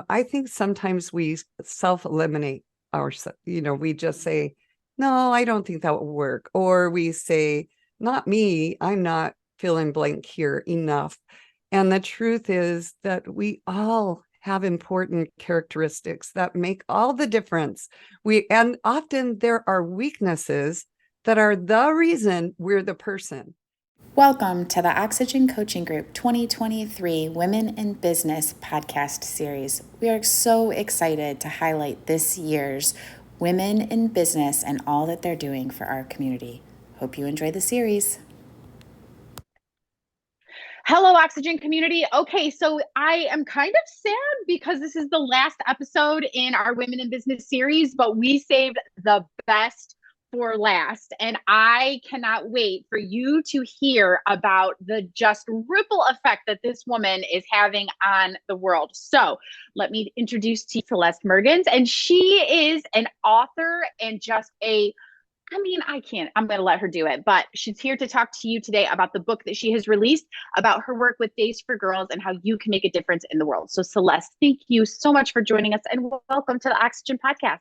I think sometimes we self-eliminate ourselves. We just say, no, I don't think that will work. Or we say, not me, I'm not feeling blank here enough. And the truth is that we all have important characteristics that make all the difference. And often there are weaknesses that are the reason we're the person. Welcome to the Oxygen Coaching Group 2023 Women in Business podcast series. We are so excited to highlight this year's Women in Business and all that they're doing for our community. Hope you enjoy the series. Hello, Oxygen community. Okay, so I am kind of sad because this is the last episode in our Women in Business series, but we saved the best for last. And I cannot wait for you to hear about the just ripple effect that this woman is having on the world. So let me introduce to you Celeste Mergens, and she is an author and just I'm going to let her do it, but she's here to talk to you today about the book that she has released about her work with Days for Girls and how you can make a difference in the world. So Celeste, thank you so much for joining us and welcome to the Oxygen Podcast.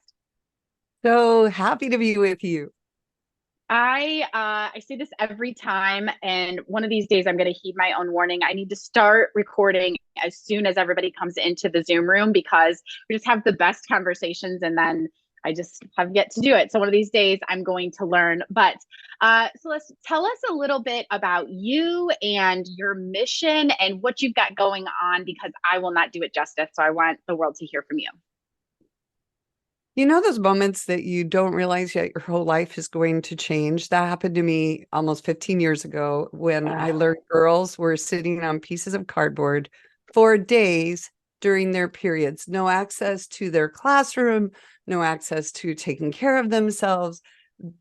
So happy to be with you. I say this every time, and one of these days I'm going to heed my own warning. I need to start recording as soon as everybody comes into the Zoom room because we just have the best conversations and then I just have yet to do it. So one of these days I'm going to learn. But Celeste, tell us a little bit about you and your mission and what you've got going on, because I will not do it justice. So I want the world to hear from you. Those moments that you don't realize yet your whole life is going to change? That happened to me almost 15 years ago when I learned girls were sitting on pieces of cardboard for days during their periods. No access to their classroom, no access to taking care of themselves.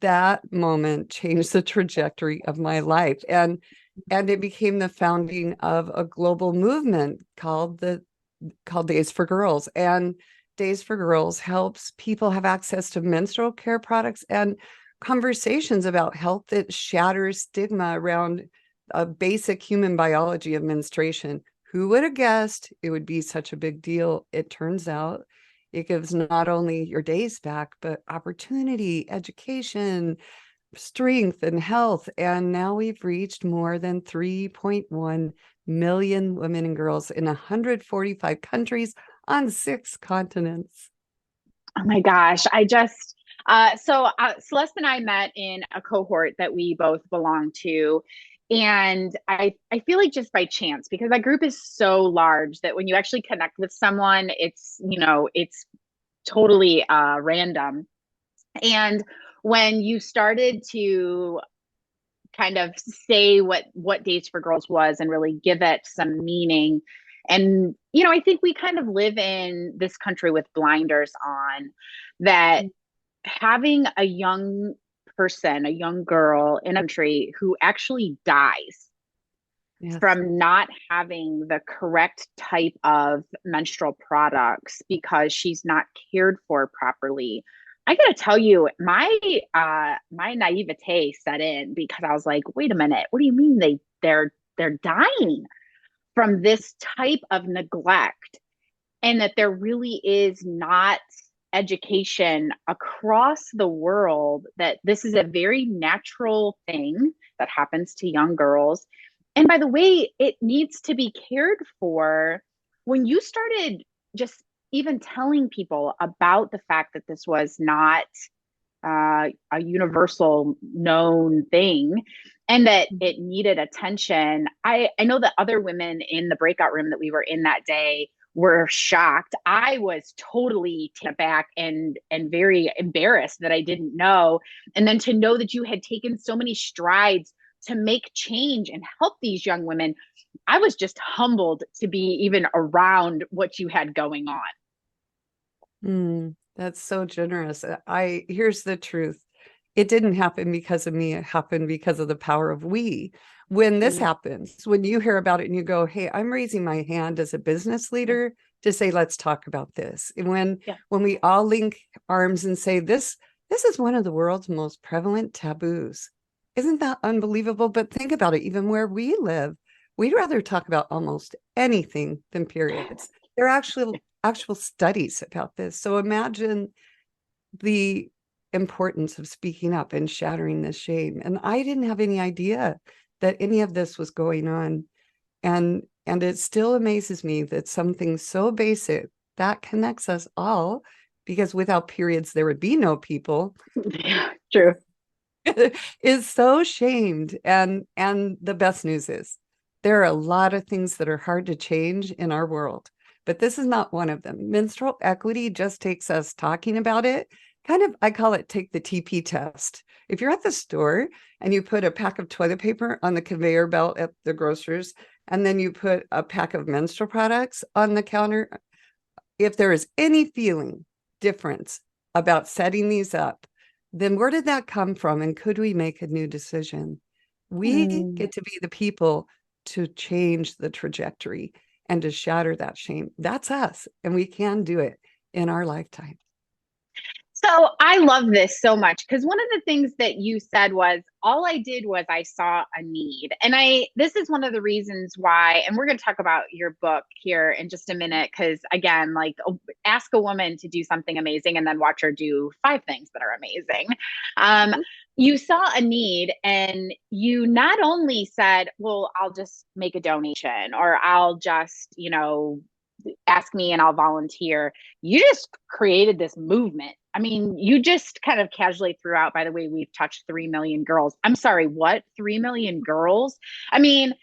That moment changed the trajectory of my life. And it became the founding of a global movement called Days for Girls. And Days for Girls helps people have access to menstrual care products and conversations about health that shatters stigma around a basic human biology of menstruation. Who would have guessed it would be such a big deal? It turns out it gives not only your days back, but opportunity, education, strength, and health. And now we've reached more than 3.1 million women and girls in 145 countries on 6 continents. Oh my gosh. Celeste and I met in a cohort that we both belong to. And I feel like just by chance, because that group is so large that when you actually connect with someone, it's totally random. And when you started to kind of say what Days for Girls was and really give it some meaning, and I think we kind of live in this country with blinders on that. Having a young person, a young girl in a country who actually dies from not having the correct type of menstrual products because she's not cared for properly. I gotta tell you, my naivete set in because I was like, wait a minute, what do you mean they're dying from this type of neglect, and that there really is not education across the world that this is a very natural thing that happens to young girls. And by the way, it needs to be cared for. When you started just even telling people about the fact that this was not a universal known thing and that it needed attention, I know that other women in the breakout room that we were in that day were shocked. I was totally taken aback and very embarrassed that I didn't know. And then to know that you had taken so many strides to make change and help these young women, I was just humbled to be even around what you had going on. That's so generous. Here's the truth. It didn't happen because of me. It happened because of the power of we. When this happens, when you hear about it and you go, hey, I'm raising my hand as a business leader to say, let's talk about this. And when we all link arms and say, this is one of the world's most prevalent taboos. Isn't that unbelievable? But think about it, even where we live, we'd rather talk about almost anything than periods. there are actual studies about this. So imagine the importance of speaking up and shattering this shame. And I didn't have any idea that any of this was going on. And it still amazes me that something so basic that connects us all, because without periods, there would be no people, Yeah, true. is so shamed. And the best news is there are a lot of things that are hard to change in our world, but this is not one of them. Menstrual equity just takes us talking about it. Kind of, I call it take the TP test. If you're at the store and you put a pack of toilet paper on the conveyor belt at the grocers, and then you put a pack of menstrual products on the counter, if there is any feeling difference about setting these up, then where did that come from? And could we make a new decision? We get to be the people to change the trajectory and to shatter that shame. That's us. And we can do it in our lifetime. So I love this so much because one of the things that you said was all I did was I saw a need. And this is one of the reasons why, and we're going to talk about your book here in just a minute, because again, like ask a woman to do something amazing and then watch her do 5 things that are amazing. You saw a need and you not only said, well, I'll just make a donation or I'll just, ask me and I'll volunteer. You just created this movement. I mean, you just kind of casually threw out, by the way, we've touched 3 million girls. I'm sorry, what? 3 million girls? I mean,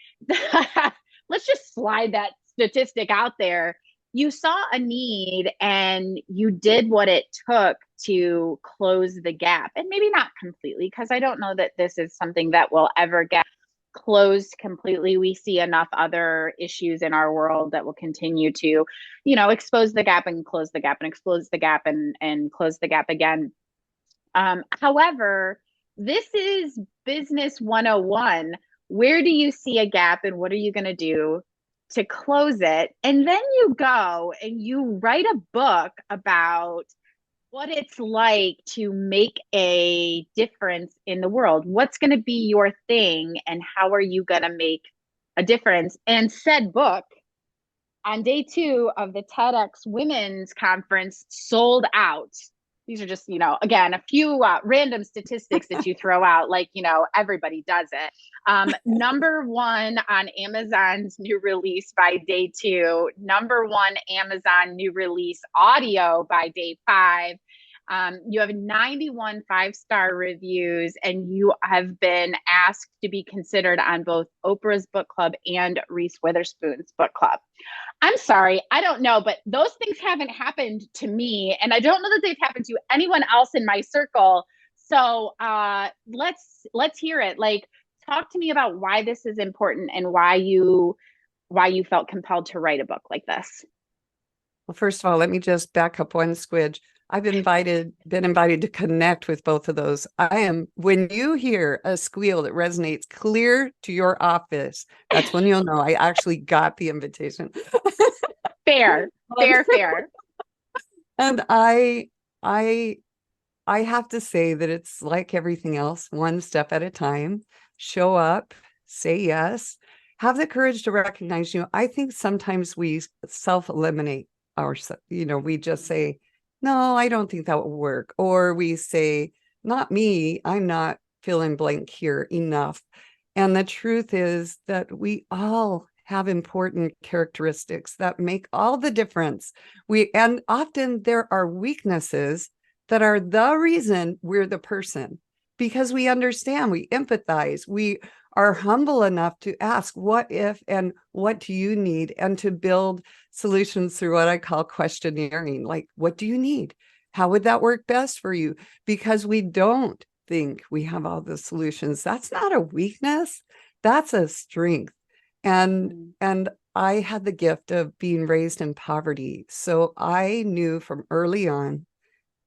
let's just slide that statistic out there. You saw a need and you did what it took to close the gap. And maybe not completely, because I don't know that this is something that will ever get closed completely. We see enough other issues in our world that will continue to, expose the gap and close the gap and expose the gap and close the gap again. However, this is business 101. Where do you see a gap and what are you going to do to close it? And then you go and you write a book about what it's like to make a difference in the world. What's going to be your thing and how are you going to make a difference? And said book on day 2 of the TEDx Women's Conference sold out. These are just, again, a few random statistics that you throw out, like, everybody does it. Number 1 on Amazon's new release by day 2, number 1 Amazon new release audio by day 5. You have 91 5-star reviews, and you have been asked to be considered on both Oprah's book club and Reese Witherspoon's book club. I'm sorry, I don't know, but those things haven't happened to me, and I don't know that they've happened to anyone else in my circle. So let's hear it. Like, talk to me about why this is important and why you felt compelled to write a book like this. Well, first of all, let me just back up one squidge. I've been invited to connect with both of those. When you hear a squeal that resonates clear to your office, that's when you'll know I actually got the invitation. Fair. And I have to say that it's like everything else, one step at a time. Show up, say yes, have the courage to recognize, I think sometimes we self-eliminate ourselves. We just say, no, I don't think that will work. Or we say, not me, I'm not fill in blank here enough. And the truth is that we all have important characteristics that make all the difference. And often there are weaknesses that are the reason we're the person, because we understand, we empathize, we are humble enough to ask what if and what do you need, and to build solutions through what I call questionnaire. Like, what do you need? How would that work best for you? Because we don't think we have all the solutions. That's not a weakness. That's a strength. And I had the gift of being raised in poverty. So I knew from early on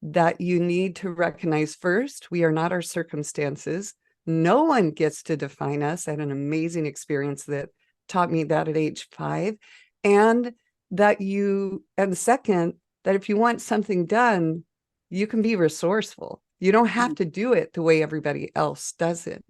that you need to recognize first, we are not our circumstances. No one gets to define us. I had an amazing experience that taught me that at age 5. And second, that if you want something done, you can be resourceful. You don't have to do it the way everybody else does it.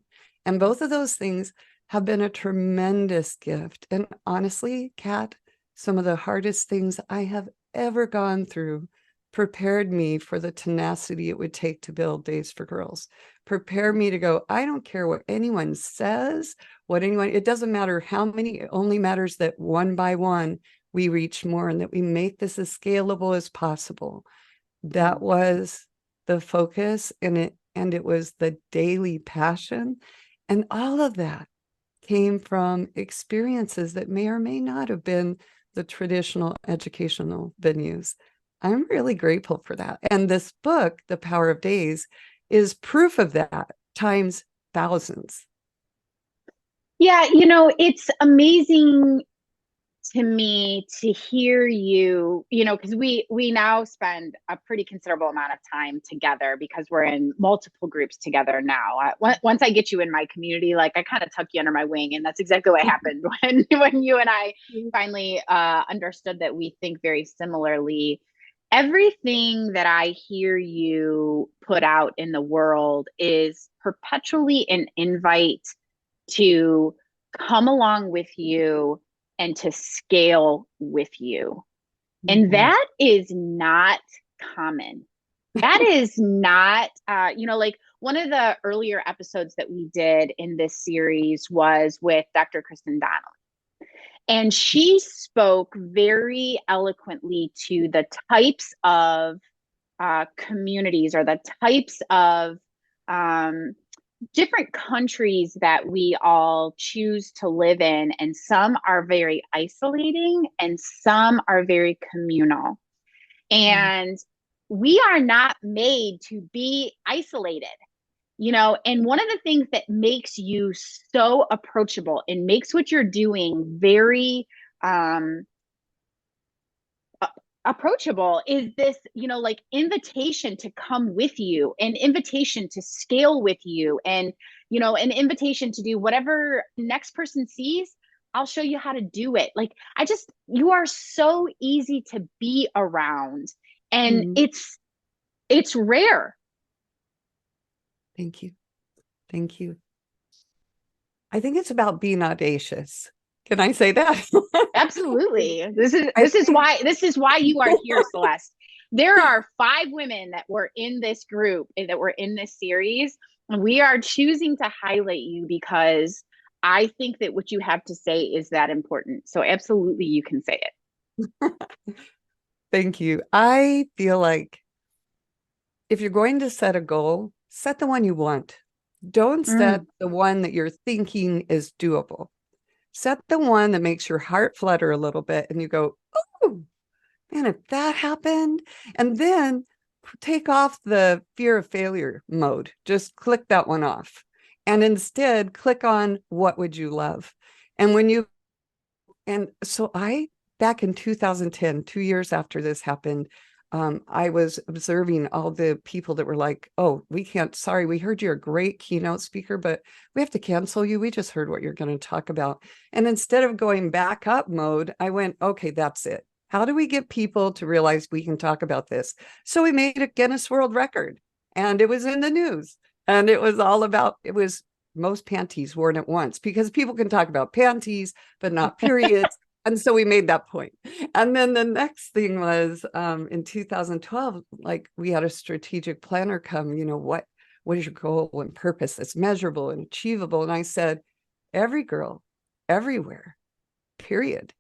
And both of those things have been a tremendous gift. And honestly, Kat, some of the hardest things I have ever gone through prepared me for the tenacity it would take to build Days for Girls. Prepare me to go, I don't care what anyone says, it doesn't matter how many, it only matters that one by one, we reach more and that we make this as scalable as possible. That was the focus, and it was the daily passion. And all of that came from experiences that may or may not have been the traditional educational venues. I'm really grateful for that. And this book, The Power of Days, is proof of that times thousands. Yeah, it's amazing to me to hear you, because we now spend a pretty considerable amount of time together because we're in multiple groups together now. Once I get you in my community, like I kind of tuck you under my wing, and that's exactly what happened when you and I finally understood that we think very similarly. Everything that I hear you put out in the world is perpetually an invite to come along with you and to scale with you. And that is not common. That is not, like one of the earlier episodes that we did in this series was with Dr. Kristen Donnelly. And she spoke very eloquently to the types of communities or the types of different countries that we all choose to live in, and some are very isolating and some are very communal. And we are not made to be isolated, and one of the things that makes you so approachable and makes what you're doing very approachable is this, like invitation to come with you, an invitation to scale with you, and, an invitation to do whatever next person sees. I'll show you how to do it. Like, you are so easy to be around, and it's rare. Thank you. Thank you. I think it's about being audacious. Can I say that? Absolutely. This is why you are here, Celeste. There are 5 women that were in this group, that were in this series, and we are choosing to highlight you because I think that what you have to say is that important. So absolutely, you can say it. Thank you. I feel like if you're going to set a goal, set the one you want. Don't set the one that you're thinking is doable. Set the one that makes your heart flutter a little bit and you go, oh, man, if that happened. And then take off the fear of failure mode. Just click that one off. And instead, click on what would you love? And so back in 2010, 2 years after this happened, I was observing all the people that were like, oh, we heard you're a great keynote speaker, but we have to cancel you. We just heard what you're going to talk about. And instead of going back up mode, I went, okay, that's it. How do we get people to realize we can talk about this? So we made a Guinness World Record, and it was in the news, and it was most panties worn at once, because people can talk about panties, but not periods. And so we made that point. And then the next thing was in 2012, like we had a strategic planner come, what is your goal and purpose that's measurable and achievable? And I said, every girl, everywhere, period.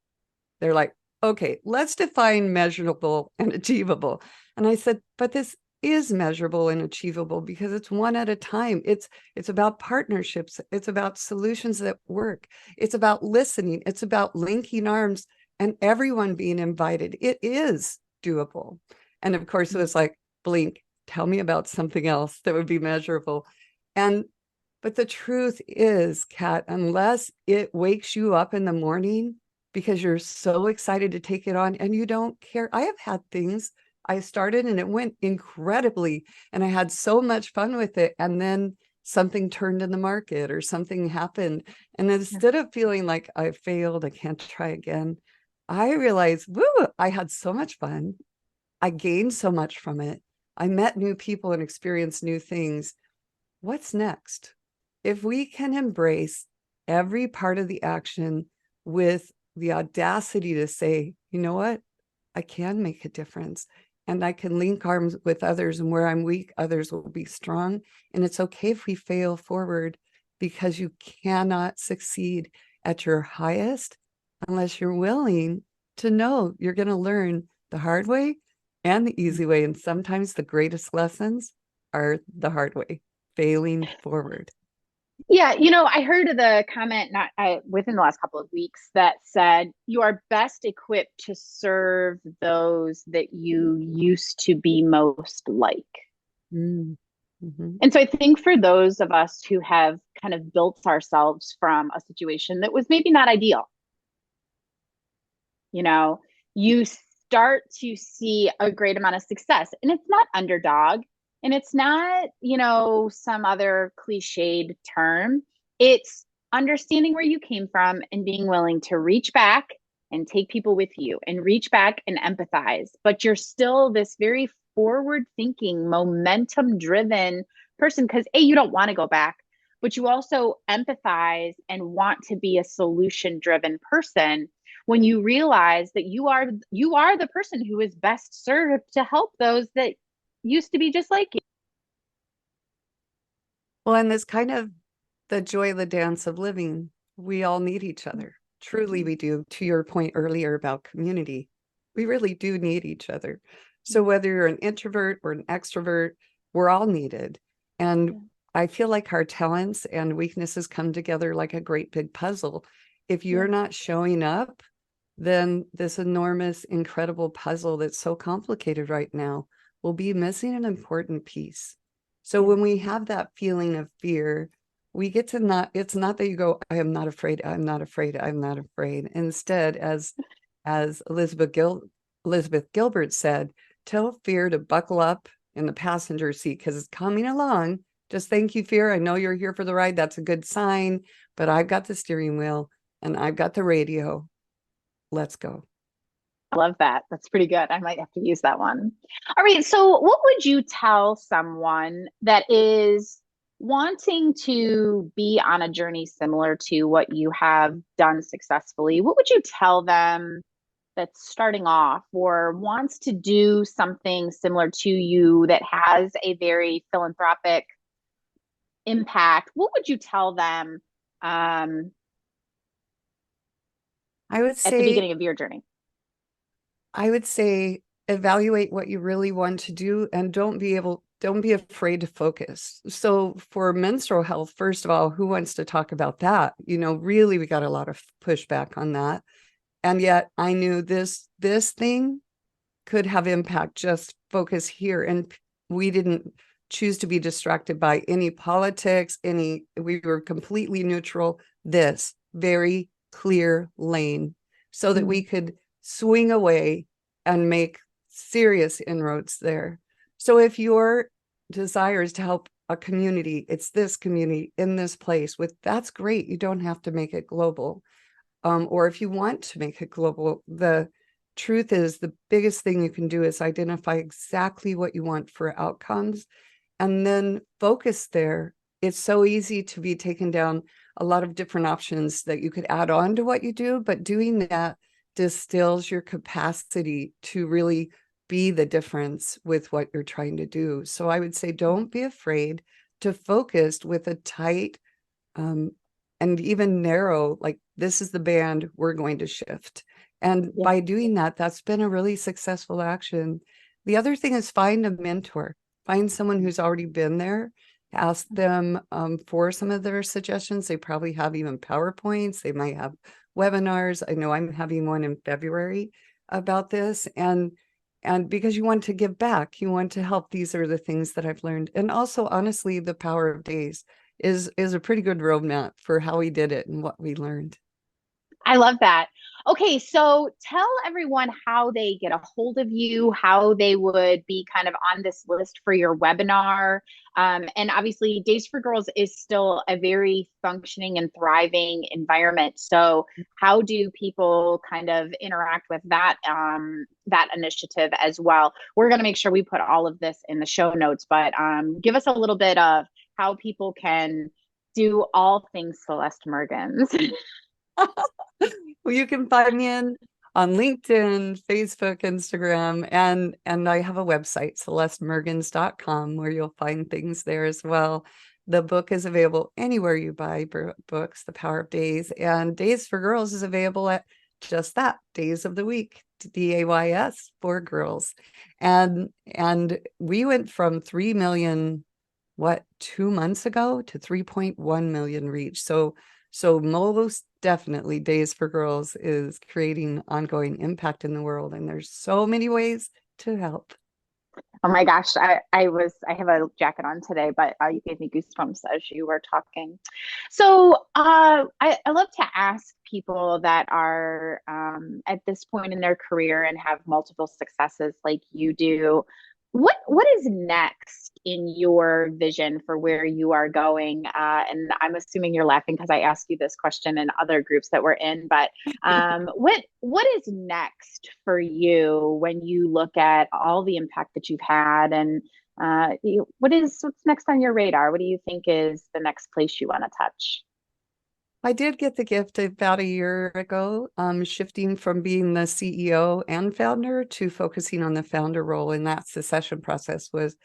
They're like, okay, let's define measurable and achievable. And I said, but this is measurable and achievable because it's one at a time. It's about partnerships. It's about solutions that work. It's about listening. It's about linking arms and everyone being invited. It is doable. And of course, it was like, blink, tell me about something else that would be measurable. But the truth is, Kat, unless it wakes you up in the morning because you're so excited to take it on and you don't care. I have had things I started and it went incredibly, and I had so much fun with it. And then something turned in the market or something happened. And instead of feeling like I failed, I can't try again, I realized, woo, I had so much fun. I gained so much from it. I met new people and experienced new things. What's next? If we can embrace every part of the action with the audacity to say, you know what, I can make a difference, and I can link arms with others, and where I'm weak, others will be strong. And it's okay if we fail forward, because you cannot succeed at your highest unless you're willing to know you're going to learn the hard way and the easy way. And sometimes the greatest lessons are the hard way, failing forward. Yeah, I heard the comment within the last couple of weeks that said you are best equipped to serve those that you used to be most like. Mm-hmm. And so I think for those of us who have kind of built ourselves from a situation that was maybe not ideal, you start to see a great amount of success. And it's not underdog, and it's not, some other cliched term. It's understanding where you came from and being willing to reach back and take people with you and reach back and empathize. But you're still this very forward thinking, momentum driven person, because you don't want to go back, but you also empathize and want to be a solution driven person when you realize that you are the person who is best served to help those that used to be just like you. Well, and this kind of the joy of the dance of living, we all need each other. Truly, we do. To your point earlier about community, we really do need each other. So whether you're an introvert or an extrovert, we're all needed. And I feel like our talents and weaknesses come together like a great big puzzle. If you're not showing up, then this enormous, incredible puzzle that's so complicated right now will be missing an important piece. So when we have that feeling of fear, we get to it's not that you go, I am not afraid, I'm not afraid, I'm not afraid. Instead, as Elizabeth Gilbert said, tell fear to buckle up in the passenger seat because it's coming along. Just thank you, fear. I know you're here for the ride. That's a good sign, but I've got the steering wheel and I've got the radio. Let's go. I love that. That's pretty good. I might have to use that one. All right. So what would you tell someone that is wanting to be on a journey similar to what you have done successfully? What would you tell them that's starting off or wants to do something similar to you that has a very philanthropic impact? What would you tell them I would at the say, beginning of your journey? evaluate what you really want to do and don't be afraid to focus. So for menstrual health, first of all, who wants to talk about that? Really, we got a lot of pushback on that. And yet I knew this thing could have impact, just focus here. And we didn't choose to be distracted by any politics, we were completely neutral, this very clear lane so that we could swing away and make serious inroads there. So if your desire is to help a community, it's this community in this place that's great. You don't have to make it global. Or if you want to make it global, the truth is the biggest thing you can do is identify exactly what you want for outcomes and then focus there. It's so easy to be taken down a lot of different options that you could add on to what you do, but doing that distills your capacity to really be the difference with what you're trying to do. So I would say don't be afraid to focus with a tight and even narrow, like this is the band we're going to shift. And by doing that, that's been a really successful action. The other thing is find a mentor, find someone who's already been there, ask them for some of their suggestions. They probably have even PowerPoints. They might have webinars. I know I'm having one in February about this. And because you want to give back, you want to help. These are the things that I've learned. And also, honestly, the power of days is a pretty good roadmap for how we did it and what we learned. I love that. Okay, so tell everyone how they get a hold of you, how they would be kind of on this list for your webinar. And obviously, Days for Girls is still a very functioning and thriving environment. So how do people kind of interact with that, that initiative as well? We're going to make sure we put all of this in the show notes, but give us a little bit of how people can do all things Celeste Mergens. Well, you can find me on LinkedIn, Facebook, Instagram, and I have a website, celestemergens.com, where you'll find things there as well. The book is available anywhere you buy books, The Power of Days, and Days for Girls is available at just that, days of the week, DAYS for girls. And we went from 3 million, 2 months ago to 3.1 million reach. So most definitely Days for Girls is creating ongoing impact in the world. And there's so many ways to help. Oh my gosh, I have a jacket on today, but you gave me goosebumps as you were talking. So I love to ask people that are at this point in their career and have multiple successes like you do, what is next in your vision for where you are going? And I'm assuming you're laughing because I asked you this question in other groups that we're in, but what is next for you when you look at all the impact that you've had, and what's next on your radar? What do you think is the next place you want to touch? I did get the gift about a year ago, shifting from being the CEO and founder to focusing on the founder role. And that succession process was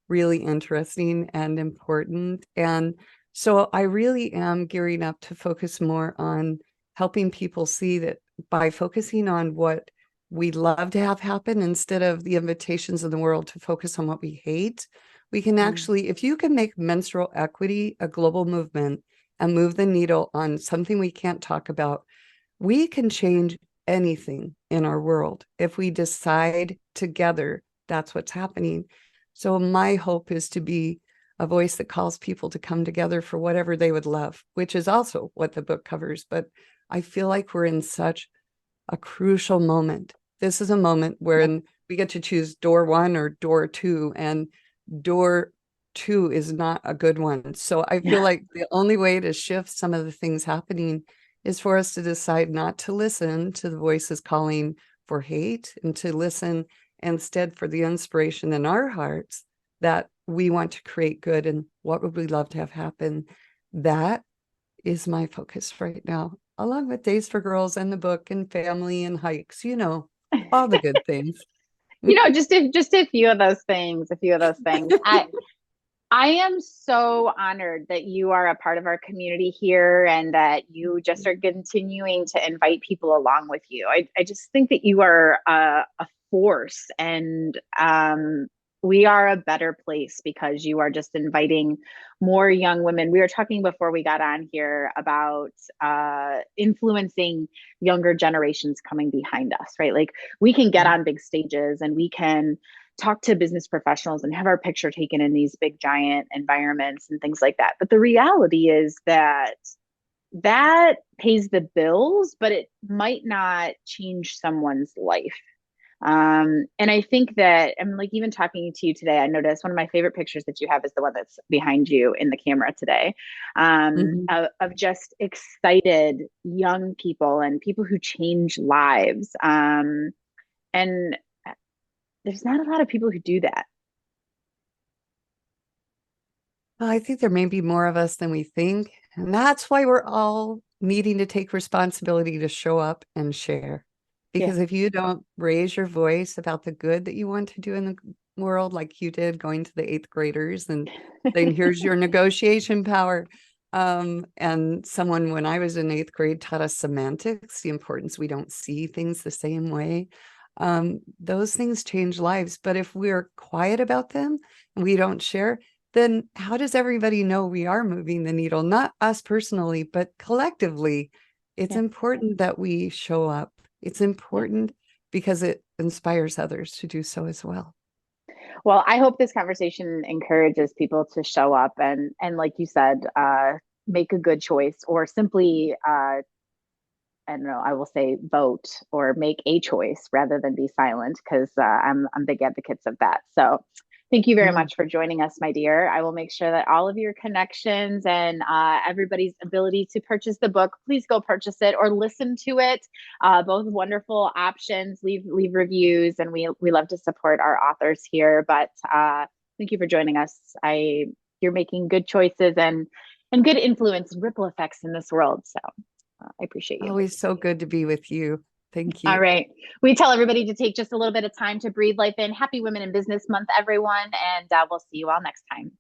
really interesting and important. And so I really am gearing up to focus more on helping people see that by focusing on what we love to have happen instead of the invitations of the world to focus on what we hate, we can actually, if you can make menstrual equity a global movement and move the needle on something we can't talk about, we can change anything in our world if we decide together that's what's happening. So my hope is to be a voice that calls people to come together for whatever they would love, which is also what the book covers. But I feel like we're in such a crucial moment. This is a moment where we get to choose door one or door two, and door two is not a good one. So I feel like the only way to shift some of the things happening is for us to decide not to listen to the voices calling for hate, and to listen instead for the inspiration in our hearts that we want to create good and what would we love to have happen. That is my focus right now, along with Days for Girls and the book and family and hikes, all the good things. Just a few of those things, I am so honored that you are a part of our community here and that you just are continuing to invite people along with you. I just think that you are a force, and we are a better place because you are just inviting more young women. We were talking before we got on here about influencing younger generations coming behind us, right? Like we can get on big stages and we can talk to business professionals and have our picture taken in these big giant environments and things like that. But the reality is that that pays the bills, but it might not change someone's life. And I think that I'm like, even talking to you today, I noticed one of my favorite pictures that you have is the one that's behind you in the camera today, of just excited young people and people who change lives. And there's not a lot of people who do that. Well, I think there may be more of us than we think. And that's why we're all needing to take responsibility to show up and share. Because if you don't raise your voice about the good that you want to do in the world, like you did going to the eighth graders and saying, here's your negotiation power. And someone, when I was in eighth grade, taught us semantics, the importance we don't see things the same way. Those things change lives. But if we're quiet about them and we don't share, then how does everybody know we are moving the needle? Not us personally, but collectively. It's important that we show up. It's important because it inspires others to do so as well. Well, I hope this conversation encourages people to show up and like you said, make a good choice, or simply, I don't know, I will say vote or make a choice rather than be silent, because I'm big advocates of that. So thank you very much for joining us, my dear. I will make sure that all of your connections and everybody's ability to purchase the book, please go purchase it or listen to it. Both wonderful options. Leave reviews, and we love to support our authors here. But thank you for joining us. You're making good choices and good influence and ripple effects in this world. So I appreciate you. Always so good to be with you. Thank you. All right. We tell everybody to take just a little bit of time to breathe life in. Happy Women in Business Month, everyone. And we'll see you all next time.